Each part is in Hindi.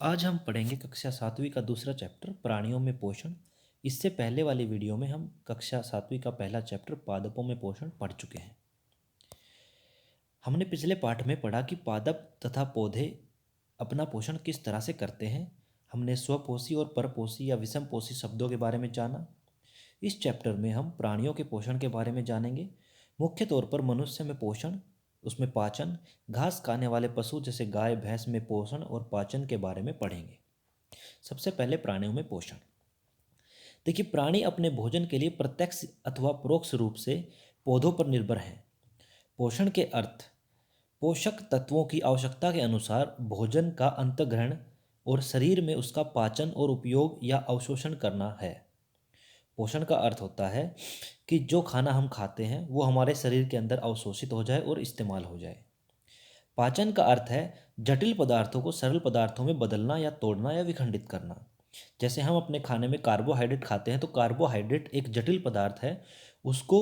आज हम पढ़ेंगे कक्षा सातवीं का दूसरा चैप्टर प्राणियों में पोषण। इससे पहले वाली वीडियो में हम कक्षा सातवीं का पहला चैप्टर पादपों में पोषण पढ़ चुके हैं। हमने पिछले पाठ में पढ़ा कि पादप तथा पौधे अपना पोषण किस तरह से करते हैं। हमने स्वपोषी और परपोषी या विषमपोषी शब्दों के बारे में जाना। इस चैप्टर में हम प्राणियों के पोषण के बारे में जानेंगे। मुख्य तौर पर मनुष्य में पोषण, उसमें पाचन, घास खाने वाले पशु जैसे गाय भैंस में पोषण और पाचन के बारे में पढ़ेंगे। सबसे पहले प्राणियों में पोषण। देखिए, प्राणी अपने भोजन के लिए प्रत्यक्ष अथवा परोक्ष रूप से पौधों पर निर्भर हैं। पोषण के अर्थ पोषक तत्वों की आवश्यकता के अनुसार भोजन का अंतर्ग्रहण और शरीर में उसका पाचन और उपयोग या अवशोषण करना है। पोषण का अर्थ होता है कि जो खाना हम खाते हैं वो हमारे शरीर के अंदर अवशोषित हो जाए और इस्तेमाल हो जाए। पाचन का अर्थ है जटिल पदार्थों को सरल पदार्थों में बदलना या तोड़ना या विखंडित करना। जैसे हम अपने खाने में कार्बोहाइड्रेट खाते हैं तो कार्बोहाइड्रेट एक जटिल पदार्थ है, उसको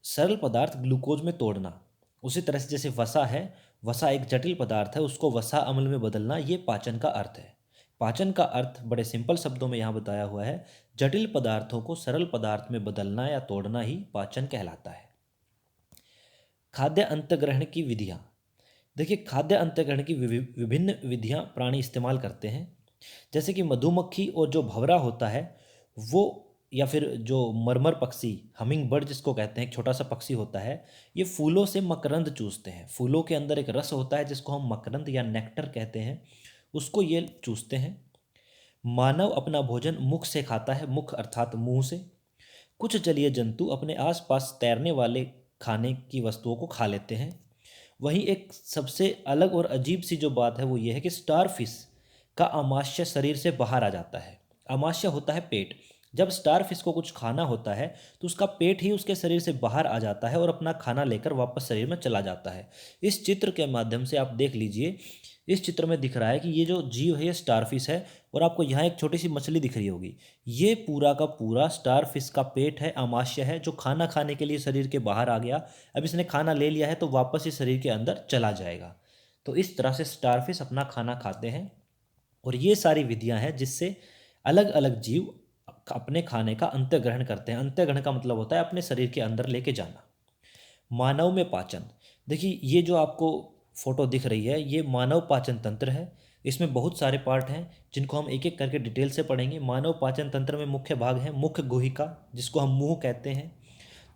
सरल पदार्थ ग्लूकोज में तोड़ना। उसी तरह से जैसे वसा है, वसा एक जटिल पदार्थ है, उसको वसा अम्ल में बदलना, ये पाचन का अर्थ है। पाचन का अर्थ बड़े सिंपल शब्दों में यहाँ बताया हुआ है, जटिल पदार्थों को सरल पदार्थ में बदलना या तोड़ना ही पाचन कहलाता है। खाद्य अंतर्ग्रहण की विधियाँ। देखिए, खाद्य अंतर्ग्रहण की विभिन्न विधियाँ प्राणी इस्तेमाल करते हैं। जैसे कि मधुमक्खी और जो भंवरा होता है वो, या फिर जो मरमर पक्षी हमिंग बर्ड जिसको कहते हैं, एक छोटा सा पक्षी होता है, ये फूलों से मकरंद चूसते हैं। फूलों के अंदर एक रस होता है जिसको हम मकरंद या नेक्टर कहते हैं, उसको ये चूसते हैं। मानव अपना भोजन मुख से खाता है, मुख अर्थात मुंह से। कुछ जलीय जंतु अपने आसपास तैरने वाले खाने की वस्तुओं को खा लेते हैं। वहीं एक सबसे अलग और अजीब सी जो बात है वो ये है कि स्टारफिश का आमाशय शरीर से बाहर आ जाता है। आमाशय होता है पेट। जब स्टारफिश को कुछ खाना होता है तो उसका पेट ही उसके शरीर से बाहर आ जाता है और अपना खाना लेकर वापस शरीर में चला जाता है। इस चित्र के माध्यम से आप देख लीजिए, इस चित्र में दिख रहा है कि ये जो जीव है ये स्टारफिश है, और आपको यहाँ एक छोटी सी मछली दिख रही होगी। ये पूरा का पूरा स्टारफिश का पेट है, आमाशय है, जो खाना खाने के लिए शरीर के बाहर आ गया। अब इसने खाना ले लिया है तो वापस ही शरीर के अंदर चला जाएगा। तो इस तरह से स्टारफिश अपना खाना खाते हैं। और ये सारी विधियां हैं जिससे अलग अलग जीव अपने खाने का अंतर्ग्रहण करते हैं। अंतर्ग्रहण का मतलब होता है अपने शरीर के अंदर लेके जाना। मानव में पाचन। देखिए, ये जो आपको फोटो दिख रही है ये मानव पाचन तंत्र है। इसमें बहुत सारे पार्ट हैं जिनको हम एक एक करके डिटेल से पढ़ेंगे। मानव पाचन तंत्र में मुख्य भाग हैं मुख्य गुहिका, जिसको हम मुंह कहते हैं।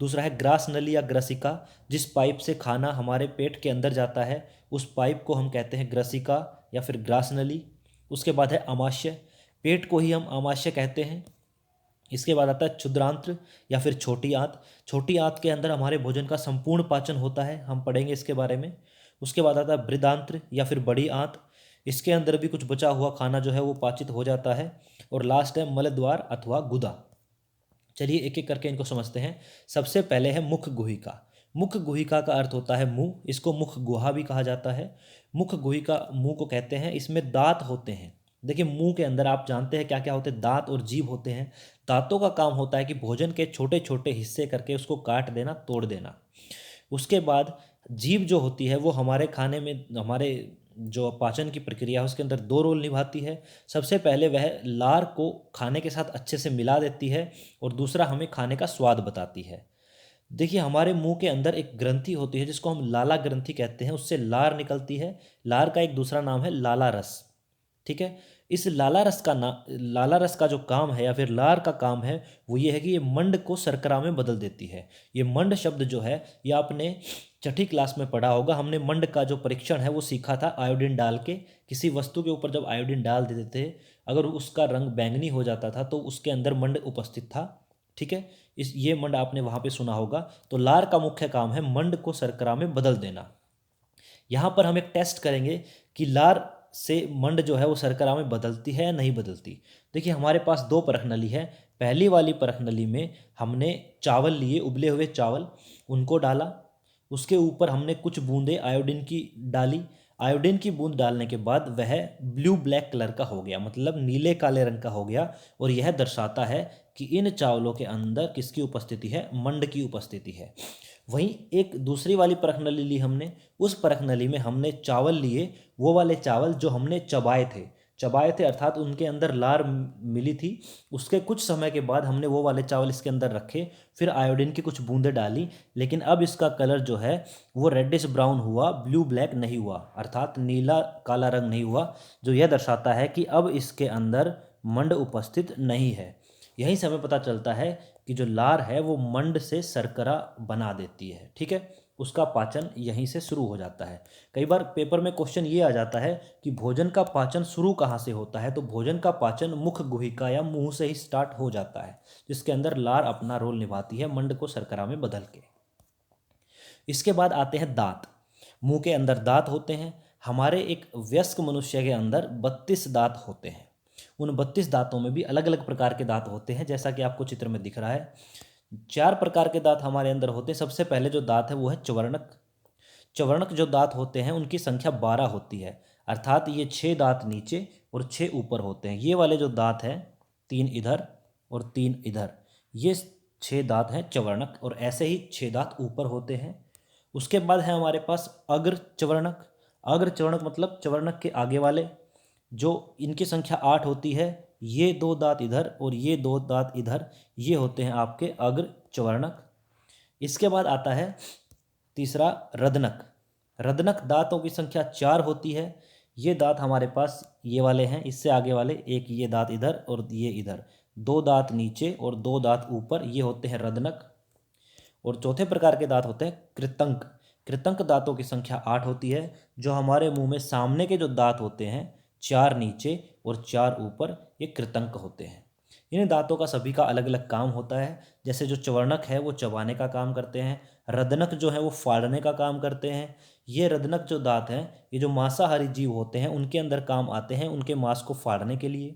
दूसरा है ग्रास नली या ग्रसिका, जिस पाइप से खाना हमारे पेट के अंदर जाता है उस पाइप को हम कहते हैं ग्रसिका या फिर ग्रास नली। उसके बाद है आमाशय, पेट को ही हम आमाशय कहते हैं। इसके बाद आता है क्षुद्रांत्र या फिर छोटी आंत। छोटी आंत के अंदर हमारे भोजन का संपूर्ण पाचन होता है, हम पढ़ेंगे इसके बारे में। उसके बाद आता है बृहदांत्र या फिर बड़ी आंत। इसके अंदर भी कुछ बचा हुआ खाना जो है वो पाचित हो जाता है। और लास्ट है मलद्वार अथवा गुदा। चलिए एक एक करके इनको समझते हैं। सबसे पहले है मुख गुहिका। मुख गुहिका का अर्थ होता है मुंह, इसको मुख गुहा भी कहा जाता है। मुख गुहिका मुंह को कहते हैं, इसमें दांत होते हैं। देखिए, मुंह के अंदर आप जानते हैं क्या क्या होते हैं, दांत और जीभ होते हैं। दांतों का काम होता है कि भोजन के छोटे छोटे हिस्से करके उसको काट देना, तोड़ देना। उसके बाद जीभ जो होती है वो हमारे खाने में, हमारे जो पाचन की प्रक्रिया है उसके अंदर दो रोल निभाती है। सबसे पहले वह लार को खाने के साथ अच्छे से मिला देती है, और दूसरा हमें खाने का स्वाद बताती है। देखिए, हमारे मुंह के अंदर एक ग्रंथि होती है जिसको हम लाला ग्रंथि कहते हैं, उससे लार निकलती है। लार का एक दूसरा नाम है लाला रस। ठीक है। इस लाला रस का जो काम है या फिर लार का काम है वो ये है कि ये मंड को शर्करा में बदल देती है। ये मंड शब्द जो है ये आपने छठी क्लास में पढ़ा होगा। हमने मंड का जो परीक्षण है वो सीखा था। आयोडीन डाल के किसी वस्तु के ऊपर जब आयोडीन डाल देते थे, अगर उसका रंग बैंगनी हो जाता था तो उसके अंदर मंड उपस्थित था। ठीक है। ये मंड आपने वहाँ पे सुना होगा। तो लार का मुख्य काम है मंड को शर्करा में बदल देना। यहाँ पर हम एक टेस्ट करेंगे कि लार से मंड जो है वो शर्करा में बदलती है या नहीं बदलती। देखिए, हमारे पास दो परख नली है। पहली वाली परख नली में हमने चावल लिए, उबले हुए चावल, उनको डाला। उसके ऊपर हमने कुछ बूंदे आयोडीन की डाली। आयोडीन की बूंद डालने के बाद वह ब्लू ब्लैक कलर का हो गया, मतलब नीले काले रंग का हो गया। और यह दर्शाता है कि इन चावलों के अंदर किसकी उपस्थिति है, मंड की उपस्थिति है। वहीं एक दूसरी वाली परख नली ली हमने, उस परख नली में हमने चावल लिए, वो वाले चावल जो हमने चबाए थे। चबाए थे, अर्थात उनके अंदर लार मिली थी। उसके कुछ समय के बाद हमने वो वाले चावल इसके अंदर रखे, फिर आयोडीन की कुछ बूंदें डाली, लेकिन अब इसका कलर जो है वो रेडिश ब्राउन हुआ, ब्लू ब्लैक नहीं हुआ, अर्थात नीला काला रंग नहीं हुआ, जो यह दर्शाता है कि अब इसके अंदर मंड उपस्थित नहीं है। यहीं से हमें पता चलता है कि जो लार है वो मंड से शर्करा बना देती है। ठीक है, उसका पाचन यहीं से शुरू हो जाता है। कई बार पेपर में क्वेश्चन ये आ जाता है कि भोजन का पाचन शुरू कहाँ से होता है, तो भोजन का पाचन मुख गुहिका या मुंह से ही स्टार्ट हो जाता है, जिसके अंदर लार अपना रोल निभाती है मंड को शर्करा में बदल के। इसके बाद आते हैं दांत। मुंह के अंदर दांत होते हैं। हमारे एक वयस्क मनुष्य के अंदर 32 दांत होते हैं। उन 32 दांतों में भी अलग अलग प्रकार के दांत होते हैं, जैसा कि आपको चित्र में दिख रहा है। 4 प्रकार के दांत हमारे अंदर होते हैं। सबसे पहले जो दांत है वो है चवर्णक। चवर्णक जो दांत होते हैं उनकी संख्या 12 होती है, अर्थात ये 6 दांत नीचे और 6 ऊपर होते हैं। ये वाले जो दांत हैं, 3 इधर और 3 इधर, ये 6 दांत हैं चवर्णक, और ऐसे ही 6 दांत ऊपर होते हैं। उसके बाद है हमारे पास अग्र चवर्णक। अग्र चवर्णक मतलब चवर्णक के आगे वाले, जो इनकी संख्या 8 होती है। ये 2 दांत इधर और ये 2 दांत इधर, ये होते हैं आपके अग्र चवर्णक। इसके बाद आता है तीसरा रदनक। रदनक दांतों की संख्या 4 होती है। ये दांत हमारे पास ये वाले हैं, इससे आगे वाले, एक ये दांत इधर और ये इधर, 2 दांत नीचे और 2 दांत ऊपर, ये होते हैं रदनक। और चौथे प्रकार के दांत होते हैं कृतंक। कृतंक दांतों की संख्या 8 होती है। जो हमारे मुंह में सामने के जो दांत होते हैं, 4 नीचे और 4 ऊपर, ये कृतंक होते हैं। इन दांतों का सभी का अलग अलग काम होता है। जैसे जो चवर्णक है वो चबाने का काम करते हैं, रदनक जो है वो फाड़ने का काम करते हैं। ये रदनक जो दांत हैं, ये जो मांसाहारी जीव होते हैं उनके अंदर काम आते हैं, उनके मांस को फाड़ने के लिए।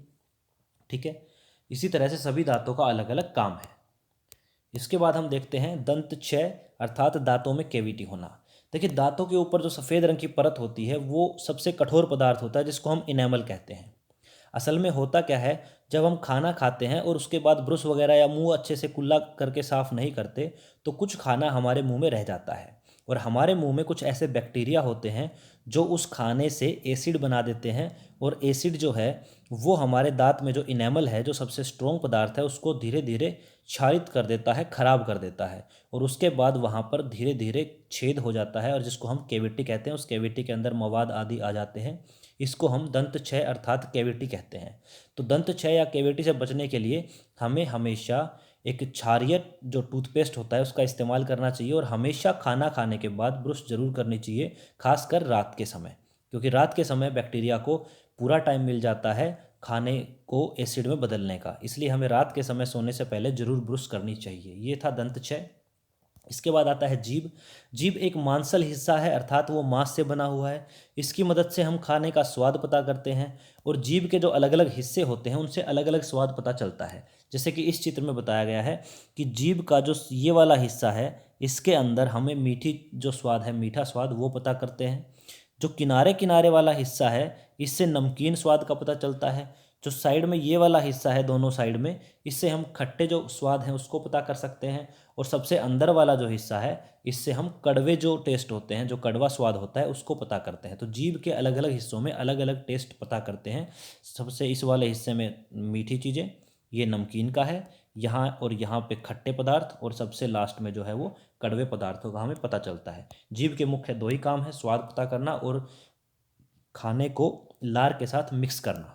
ठीक है, इसी तरह से सभी दांतों का अलग अलग काम है। इसके बाद हम देखते हैं दंत क्षय, अर्थात दांतों में कैविटी होना। देखिए, दांतों के ऊपर जो सफ़ेद रंग की परत होती है वो सबसे कठोर पदार्थ होता है, जिसको हम इनेमल कहते हैं। असल में होता क्या है, जब हम खाना खाते हैं और उसके बाद ब्रश वगैरह या मुंह अच्छे से कुल्ला करके साफ़ नहीं करते, तो कुछ खाना हमारे मुंह में रह जाता है, और हमारे मुंह में कुछ ऐसे बैक्टीरिया होते हैं जो उस खाने से एसिड बना देते हैं, और एसिड जो है वो हमारे दांत में जो इनेमल है, जो सबसे स्ट्रॉन्ग पदार्थ है, उसको धीरे धीरे क्षारित कर देता है, खराब कर देता है, और उसके बाद वहाँ पर धीरे धीरे छेद हो जाता है, और जिसको हम कैविटी कहते हैं। उस कैविटी के अंदर मवाद आदि आ जाते हैं। इसको हम दंत क्षय अर्थात कैविटी कहते हैं। तो दंत क्षय या कैविटी से बचने के लिए हमें हमेशा एक क्षारीय जो टूथपेस्ट होता है उसका इस्तेमाल करना चाहिए, और हमेशा खाना खाने के बाद ब्रश जरूर करनी चाहिए, खासकर रात के समय, क्योंकि रात के समय बैक्टीरिया को पूरा टाइम मिल जाता है खाने को एसिड में बदलने का। इसलिए हमें रात के समय सोने से पहले जरूर ब्रश करनी चाहिए। ये था दंत क्षय। इसके बाद आता है जीभ। जीभ एक मांसल हिस्सा है, अर्थात वो मांस से बना हुआ है। इसकी मदद से हम खाने का स्वाद पता करते हैं, और जीभ के जो अलग अलग हिस्से होते हैं उनसे अलग अलग स्वाद पता चलता है। जैसे कि इस चित्र में बताया गया है कि जीभ का जो ये वाला हिस्सा है, इसके अंदर हमें मीठी जो स्वाद है, मीठा स्वाद, वो पता करते हैं। जो किनारे किनारे वाला हिस्सा है, इससे नमकीन स्वाद का पता चलता है। जो साइड में ये वाला हिस्सा है, दोनों साइड में, इससे हम खट्टे जो स्वाद हैं उसको पता कर सकते हैं। और सबसे अंदर वाला जो हिस्सा है, इससे हम कड़वे जो टेस्ट होते हैं, जो कड़वा स्वाद होता है, उसको पता करते हैं। तो जीभ के अलग अलग हिस्सों में अलग अलग टेस्ट पता करते हैं। सबसे इस वाले हिस्से में मीठी चीज़ें, ये नमकीन का है, यहाँ और यहाँ पे खट्टे पदार्थ, और सबसे लास्ट में जो है वो कड़वे पदार्थों का हमें पता चलता है। जीभ के मुख्य 2 ही काम है, स्वाद पता करना और खाने को लार के साथ मिक्स करना।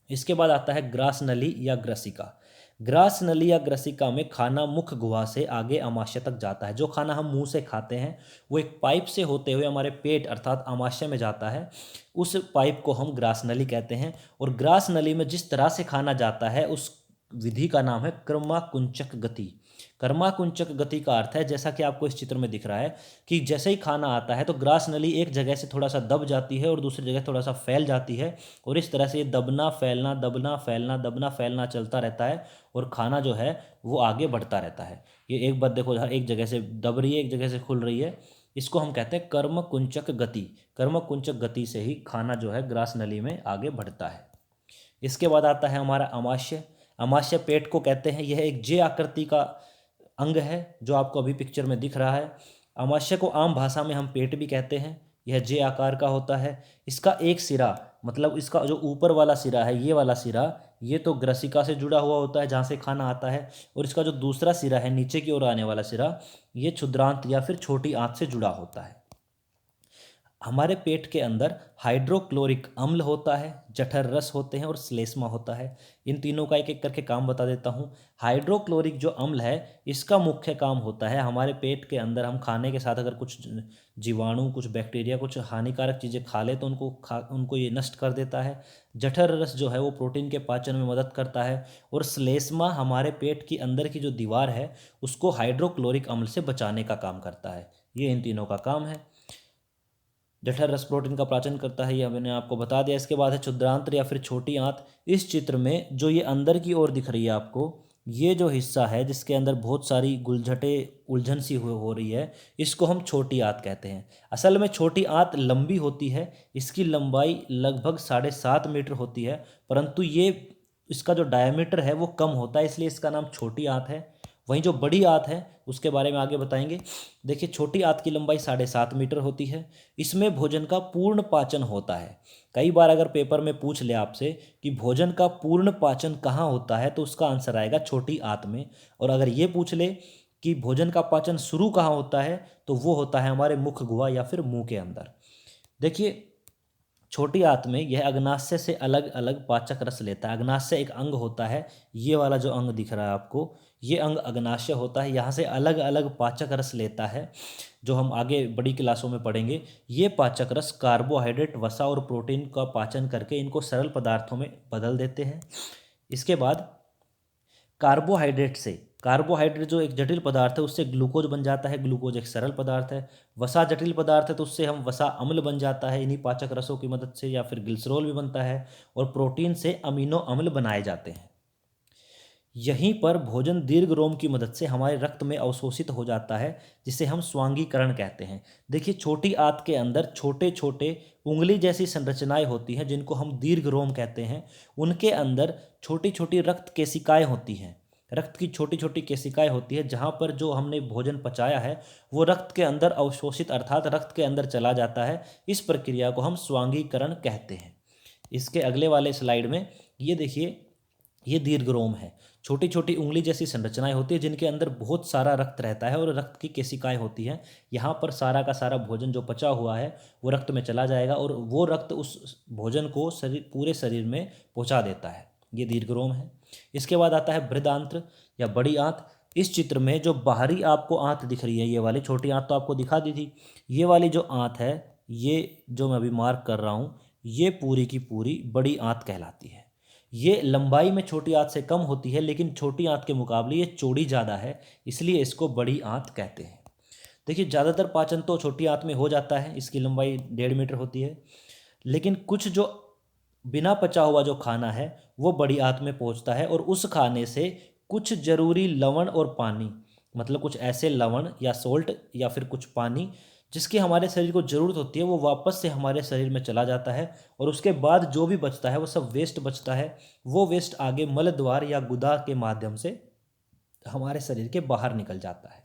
इसके बाद आता है ग्रास नली या ग्रसिका। ग्रास नली या ग्रसिका में खाना मुख गुहा से आगे आमाशय तक जाता है। जो खाना हम मुंह से खाते हैं वो एक पाइप से होते हुए हमारे पेट अर्थात आमाशय में जाता है। उस पाइप को हम ग्रास नली कहते हैं। और ग्रास नली में जिस तरह से खाना जाता है उस विधि का नाम है कर्माकुंचक गति। कर्माकुंचक गति का अर्थ है, जैसा कि आपको इस चित्र में दिख रहा है, कि जैसे ही खाना आता है तो ग्रास नली एक जगह से थोड़ा सा दब जाती है और दूसरी जगह थोड़ा सा फैल जाती है, और इस तरह से ये दबना फैलना दबना फैलना दबना फैलना चलता रहता है, और खाना जो है वो आगे बढ़ता रहता है। ये एक बार देखो, एक जगह से दब रही है, एक जगह से खुल रही है। इसको हम कहते हैं कर्मकुंचक गति। कर्मकुंचक गति से ही खाना जो है ग्रास नली में आगे बढ़ता है। इसके बाद आता है हमारा अमाशय। अमाशय पेट को कहते हैं। यह एक जे आकृति का अंग है जो आपको अभी पिक्चर में दिख रहा है। अमाशय को आम भाषा में हम पेट भी कहते हैं। यह जे आकार का होता है। इसका एक सिरा मतलब इसका जो ऊपर वाला सिरा है, ये वाला सिरा, ये तो ग्रसिका से जुड़ा हुआ होता है जहाँ से खाना आता है, और इसका जो दूसरा सिरा है नीचे की ओर आने वाला सिरा, ये क्षुद्रांत या फिर छोटी आंत से जुड़ा होता है। हमारे पेट के अंदर हाइड्रोक्लोरिक अम्ल होता है, जठर रस होते हैं और श्लेष्मा होता है। इन तीनों का एक एक करके काम बता देता हूँ। हाइड्रोक्लोरिक जो अम्ल है, इसका मुख्य काम होता है हमारे पेट के अंदर हम खाने के साथ अगर कुछ जीवाणु, कुछ बैक्टीरिया, कुछ हानिकारक चीज़ें खा ले तो उनको ये नष्ट कर देता है। जठर रस जो है वो प्रोटीन के पाचन में मदद करता है, और श्लेष्मा हमारे पेट की अंदर की जो दीवार है उसको हाइड्रोक्लोरिक अम्ल से बचाने का काम करता है। ये इन तीनों का काम है। जठर रस प्रोटीन का पाचन करता है, ये मैंने आपको बता दिया। इसके बाद है क्षुद्रांत्र या फिर छोटी आंत। इस चित्र में जो ये अंदर की ओर दिख रही है आपको, ये जो हिस्सा है जिसके अंदर बहुत सारी गुलझटे उलझन सी हो रही है, इसको हम छोटी आंत कहते हैं। असल में छोटी आंत लंबी होती है, इसकी लंबाई लगभग 7.5 मीटर होती है, परंतु ये इसका जो डायमीटर है वो कम होता है, इसलिए इसका नाम छोटी आंत है। वहीं जो बड़ी आंत है उसके बारे में आगे बताएंगे। देखिए, छोटी आंत की लंबाई 7.5 मीटर होती है। इसमें भोजन का पूर्ण पाचन होता है। कई बार अगर पेपर में पूछ ले आपसे कि भोजन का पूर्ण पाचन कहाँ होता है, तो उसका आंसर आएगा छोटी आंत में। और अगर ये पूछ ले कि भोजन का पाचन शुरू कहाँ होता है, तो वो होता है हमारे मुख गुहा या फिर मुंह के अंदर। देखिए, छोटी आंत में यह अग्नाशय से अलग अलग पाचक रस लेता है। अग्नाशय एक अंग होता है, ये वाला जो अंग दिख रहा है आपको, ये अंग अग्नाशय होता है। यहाँ से अलग अलग पाचक रस लेता है, जो हम आगे बड़ी क्लासों में पढ़ेंगे। ये पाचक रस कार्बोहाइड्रेट, वसा और प्रोटीन का पाचन करके इनको सरल पदार्थों में बदल देते हैं। इसके बाद कार्बोहाइड्रेट जो एक जटिल पदार्थ है उससे ग्लूकोज बन जाता है। ग्लूकोज एक सरल पदार्थ है। वसा जटिल पदार्थ है तो उससे हम वसा अम्ल बन जाता है इन्हीं पाचक रसों की मदद से, या फिर ग्लिसरॉल भी बनता है। और प्रोटीन से अमीनो अम्ल बनाए जाते हैं। यहीं पर भोजन दीर्घ रोम की मदद से हमारे रक्त में अवशोषित हो जाता है, जिसे हम स्वांगीकरण कहते हैं। देखिए, छोटी आंत के अंदर छोटे छोटे उंगली जैसी संरचनाएं होती हैं जिनको हम दीर्घ रोम कहते हैं। उनके अंदर छोटी छोटी रक्त केशिकाएं होती हैं। रक्त की छोटी छोटी केशिकाएं होती है, जहाँ पर जो हमने भोजन पचाया है वो रक्त के अंदर अवशोषित अर्थात रक्त के अंदर चला जाता है। इस प्रक्रिया को हम स्वांगीकरण कहते हैं। इसके अगले वाले स्लाइड में ये देखिए, ये दीर्घ रोम है। छोटी छोटी उंगली जैसी संरचनाएं होती है जिनके अंदर बहुत सारा रक्त रहता है और रक्त की केशिकाएं होती हैं। यहाँ पर सारा का सारा भोजन जो पचा हुआ है वो रक्त में चला जाएगा, और वो रक्त उस भोजन को पूरे शरीर में पहुँचा देता है। ये दीर्घ रोम है। इसके बाद आता है बृहदांत्र या बड़ी आंत। इस चित्र में जो बाहरी आपको आंत दिख रही है, ये वाली छोटी आंत तो आपको दिखा दी थी। ये वाली जो आंत है, ये जो मैं अभी मार्क कर रहा हूँ, ये पूरी की पूरी बड़ी आंत कहलाती है। ये लंबाई में छोटी आंत से कम होती है, लेकिन छोटी आंत के मुकाबले ये चौड़ी ज़्यादा है, इसलिए इसको बड़ी आंत कहते हैं। देखिए, ज़्यादातर पाचन तो छोटी आंत में हो जाता है, इसकी लंबाई 1.5 मीटर होती है। लेकिन कुछ जो बिना पचा हुआ जो खाना है वो बड़ी आंत में पहुंचता है, और उस खाने से कुछ जरूरी लवण और पानी, मतलब कुछ ऐसे लवण या सोल्ट या फिर कुछ पानी जिसकी हमारे शरीर को ज़रूरत होती है, वो वापस से हमारे शरीर में चला जाता है। और उसके बाद जो भी बचता है वो सब वेस्ट बचता है। वो वेस्ट आगे मल द्वार या गुदा के माध्यम से हमारे शरीर के बाहर निकल जाता है।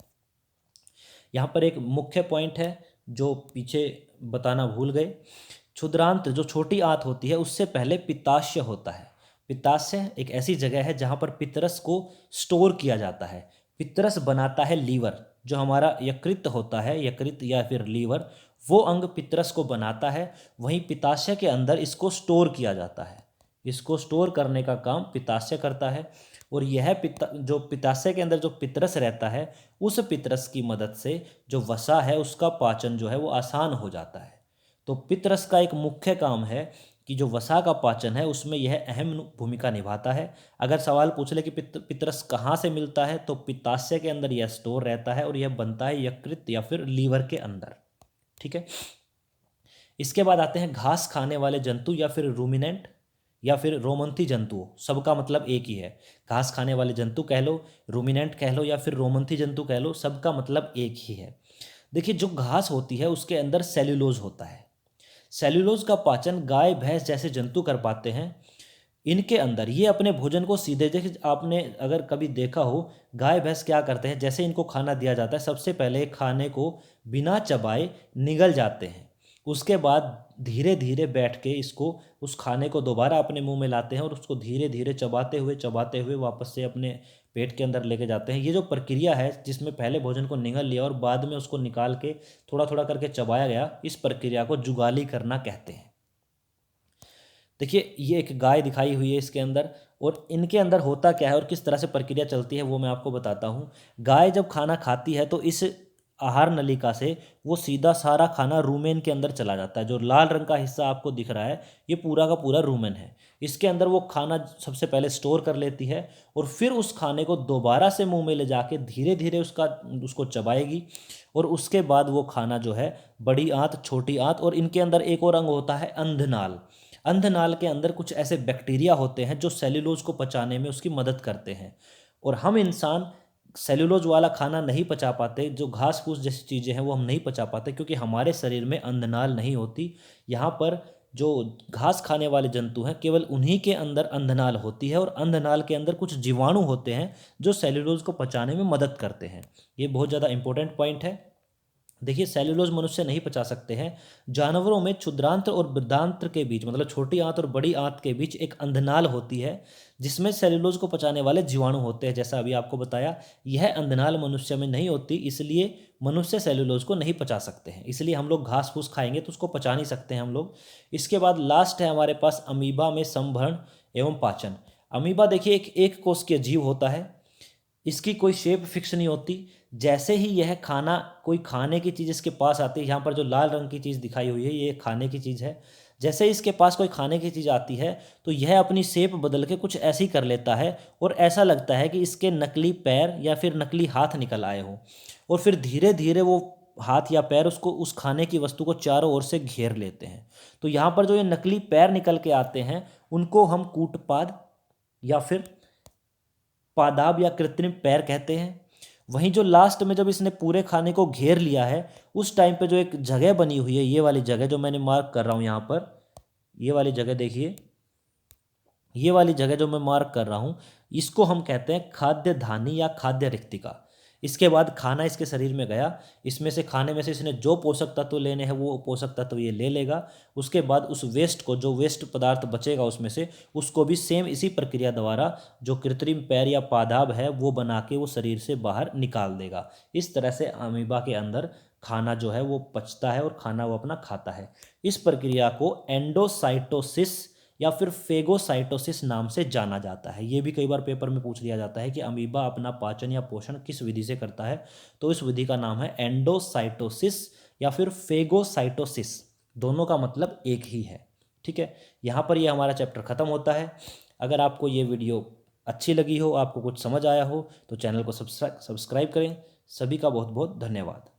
यहाँ पर एक मुख्य पॉइंट है जो पीछे बताना भूल गए। क्षुद्रांत जो छोटी आंत होती है उससे पहले पित्ताशय होता है। पित्ताशय एक ऐसी जगह है जहाँ पर पित्तरस को स्टोर किया जाता है। पित्तरस बनाता है लीवर, जो हमारा यकृत होता है, यकृत या फिर लीवर, वो अंग पित्तरस को बनाता है। वहीं पित्ताशय के अंदर इसको स्टोर किया जाता है। इसको स्टोर करने का काम पित्ताशय करता है। और यह जो पित्ताशय के अंदर जो पित्तरस रहता है, उस पित्तरस की मदद से जो वसा है उसका पाचन जो है वो आसान हो जाता है। तो पित्तरस का एक मुख्य काम है कि जो वसा का पाचन है उसमें यह अहम भूमिका निभाता है। अगर सवाल पूछ ले कि पित्तरस कहाँ से मिलता है, तो पित्ताशय के अंदर यह स्टोर रहता है और यह बनता है यकृत या फिर लीवर के अंदर। ठीक है। इसके बाद आते हैं घास खाने वाले जंतु या फिर रूमिनेंट या फिर रोमंथी जंतुओं। सबका मतलब एक ही है। घास खाने वाले जंतु कह लो, रूमिनेंट कह लो या फिर रोमंथी जंतु कह लो, सबका मतलब एक ही है। देखिए, जो घास होती है उसके अंदर सेल्यूलोज होता है। सेल्यूलोज का पाचन गाय भैंस जैसे जंतु कर पाते हैं। इनके अंदर ये अपने भोजन को सीधे, देखिए आपने अगर कभी देखा हो गाय भैंस क्या करते हैं, जैसे इनको खाना दिया जाता है सबसे पहले खाने को बिना चबाए निगल जाते हैं। उसके बाद धीरे धीरे बैठ के इसको उस खाने को दोबारा अपने मुंह में लाते हैं और उसको धीरे धीरे चबाते हुए वापस से अपने पेट के अंदर लेके जाते हैं। ये जो प्रक्रिया है जिसमें पहले भोजन को निगल लिया और बाद में उसको निकाल के थोड़ा थोड़ा करके चबाया गया, इस प्रक्रिया को जुगाली करना कहते हैं। देखिए ये एक गाय दिखाई हुई है इसके अंदर, और इनके अंदर होता क्या है और किस तरह से प्रक्रिया चलती है वो मैं आपको बताता हूँ। गाय जब खाना खाती है तो इस आहार नलिका से वो सीधा सारा खाना रूमेन के अंदर चला जाता है। जो लाल रंग का हिस्सा आपको दिख रहा है ये पूरा का पूरा रूमेन है। इसके अंदर वो खाना सबसे पहले स्टोर कर लेती है और फिर उस खाने को दोबारा से मुंह में ले जाके धीरे धीरे उसको चबाएगी, और उसके बाद वो खाना जो है बड़ी आंत, छोटी आंत, और इनके अंदर एक और अंग होता है अंधनाल। अंधनाल के अंदर कुछ ऐसे बैक्टीरिया होते हैं जो सेल्यूलोज को पचाने में उसकी मदद करते हैं। और हम इंसान सेल्यूलोज वाला खाना नहीं पचा पाते, जो घास फूस जैसी चीज़ें हैं वो हम नहीं पचा पाते क्योंकि हमारे शरीर में अंधनाल नहीं होती। यहाँ पर जो घास खाने वाले जंतु हैं केवल उन्हीं के अंदर अंधनाल होती है, और अंधनाल के अंदर कुछ जीवाणु होते हैं जो सेल्यूलोज को पचाने में मदद करते हैं। ये बहुत ज़्यादा इंपॉर्टेंट पॉइंट है। देखिए सेल्यूलोज मनुष्य नहीं पचा सकते हैं। जानवरों में क्षुद्रांत्र और बृहदांत्र के बीच, मतलब छोटी आंत और बड़ी आंत के बीच एक अंधनाल होती है जिसमें सेल्यूलोज को पचाने वाले जीवाणु होते हैं। जैसा अभी आपको बताया, यह अंधनाल मनुष्य में नहीं होती, इसलिए मनुष्य सेल्यूलोज को नहीं पचा सकते हैं। इसलिए हम लोग घास फूस खाएंगे तो उसको पचा नहीं सकते हैं हम लोग। इसके बाद लास्ट है हमारे पास अमीबा में संभरण एवं पाचन। अमीबा देखिए एक कोशिकीय जीव होता है। इसकी कोई शेप फिक्स नहीं होती। जैसे ही यह खाना, कोई खाने की चीज़ इसके पास आती है, यहाँ पर जो लाल रंग की चीज़ दिखाई हुई है ये खाने की चीज़ है। जैसे ही इसके पास कोई खाने की चीज़ आती है तो यह अपनी शेप बदल के कुछ ऐसी कर लेता है, और ऐसा लगता है कि इसके नकली पैर या फिर नकली हाथ निकल आए हों, और फिर धीरे धीरे वो हाथ या पैर उसको, उस खाने की वस्तु को चारों ओर से घेर लेते हैं। तो यहाँ पर जो ये नकली पैर निकल के आते हैं उनको हम कूटपाद या फिर पादाब या कृत्रिम पैर कहते हैं। वहीं जो लास्ट में जब इसने पूरे खाने को घेर लिया है उस टाइम पे जो एक जगह बनी हुई है, ये वाली जगह जो मैंने मार्क कर रहा हूँ यहाँ पर, ये वाली जगह देखिए, ये वाली जगह जो मैं मार्क कर रहा हूँ इसको हम कहते हैं खाद्य धानी या खाद्य रिक्तिका। इसके बाद खाना इसके शरीर में गया, इसमें से खाने में से इसने जो पोषक तत्व लेने हैं वो पोषक तत्व ये ले लेगा। उसके बाद उस वेस्ट को, जो वेस्ट पदार्थ बचेगा उसमें से, उसको भी सेम इसी प्रक्रिया द्वारा जो कृत्रिम पैर या पादाब है वो बना के वो शरीर से बाहर निकाल देगा। इस तरह से अमीबा के अंदर खाना जो है वो पचता है और खाना वो अपना खाता है। इस प्रक्रिया को एंडोसाइटोसिस या फिर फेगोसाइटोसिस नाम से जाना जाता है। ये भी कई बार पेपर में पूछ लिया जाता है कि अमीबा अपना पाचन या पोषण किस विधि से करता है, तो इस विधि का नाम है एंडोसाइटोसिस या फिर फेगोसाइटोसिस। दोनों का मतलब एक ही है। ठीक है, यहाँ पर ये हमारा चैप्टर ख़त्म होता है। अगर आपको ये वीडियो अच्छी लगी हो, आपको कुछ समझ आया हो, तो चैनल को सब्सक्राइब करें। सभी का बहुत बहुत धन्यवाद।